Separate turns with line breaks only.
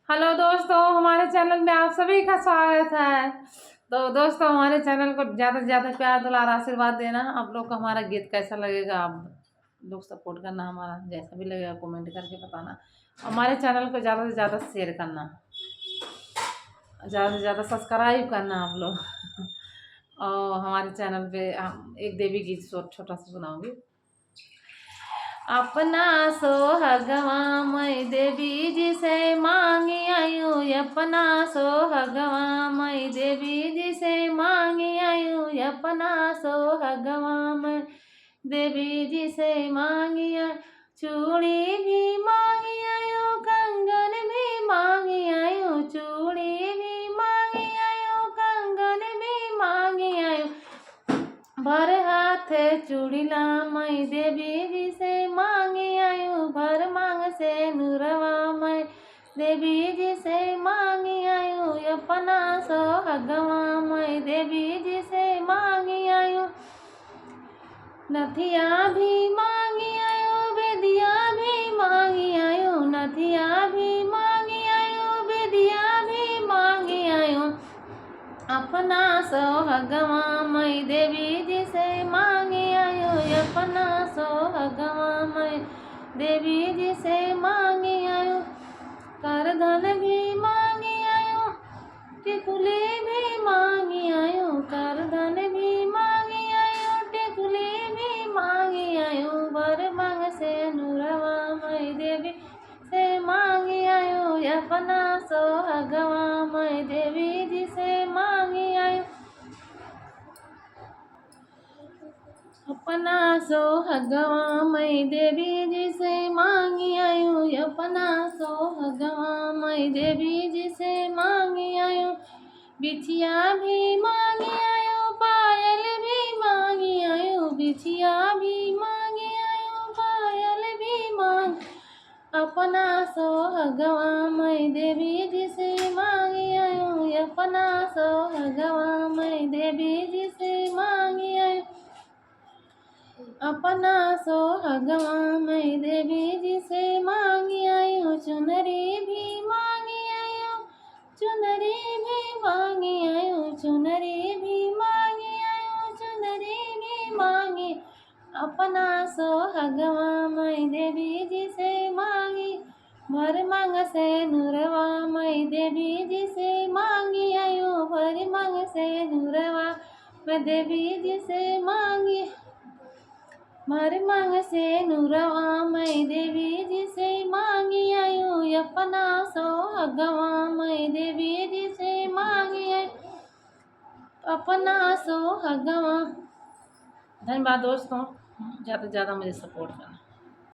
Hello दोस्तों, हमारे channel में आप सभी का स्वागत है। तो दोस्तों, हमारे चैनल को ज़्यादा से ज़्यादा प्यार दुलार आशीर्वाद देना। आप लोग को हमारा गीत कैसा लगेगा, आप लोग सपोर्ट करना, हमारा जैसा भी लगेगा कमेंट करके बताना। हमारे चैनल को ज़्यादा से ज़्यादा शेयर करना, ज़्यादा से ज़्यादा सब्सक्राइब करना आप लोग। और हमारे चैनल पे हम एक देवी गीत छोटा सा सुनाऊंगी। अपना सोहगवा मैं देवी जी से मांगी आयु, अपना सोहगवा मैं देवी जी से मांगी आयु, अपना सोहगवा मैं देवी जी से मांगी आयु। चूड़ी भी मांगी आयु, कंगन भी मांगी आयु, चूड़ी भी मांगी आयु, कंगन भी मांगी आयु। भर हाथ चूड़िला मैं देवी जी से मांगी आयु, भर मांग से नूरवा मैं देवी जी से मांगी आयु, अपना सोहगवा मैं देवी जी से मांगी आयु। नथिया भी मांगी आयु, बेदिया भी मांगी आयु, नथिया भी मांगी आयु, बेदिया भी मांगी आयु। अपना सोहगवा मैं देवी जी से मांगी आयु, अपना सोहगवा मैं देवी जी से मांगी आयु। करधन भी मांगी आयु, टिकुली भी मांगी आयु, करधन भी मांगी आयु, टिकुली भी मांगी आयु। वर मांग से नूरवा मैं देवी से मांगी आयु, अपना सोहगवा मैं देवी जी से मांगी आयु। अपना सोहगवा मैं देवी जी से मांगी आयु, अपना सोहगवा मैं देवी जी से मांगी आयु। बिछिया भी मांगी आयु, पायल भी मांगी आयु, बिछिया भी मांगी आयु, पायल भी मांग। अपना सोहगवा मैं देवी जी से मांगी आयु, अपना सोहगवा मैं देवी जी से मांगी आयु। अपना सोहगवा मैं देवी जी से मांगी आयु। चुनरी भी मांगी आयु, चुनरी भी मांगी आयु, चुनरी भी मांगी आयु, चुनरी भी मांगी। अपना सोहगवा मैं देवी जी से मांगी, भर मांग से नूरवा मैं देवी जी से मांगी आयु, भर मांग से नूरवा मैं देवी जी से मांगी, भर मांग से नूरवा मैं देवी जी से मांगी आयु, अपना सोहगवा मैं देवी जी से मांगी आयु, अपना सोहगवा। धन्यवाद दोस्तों, ज़्यादा से ज़्यादा मुझे सपोर्ट करना।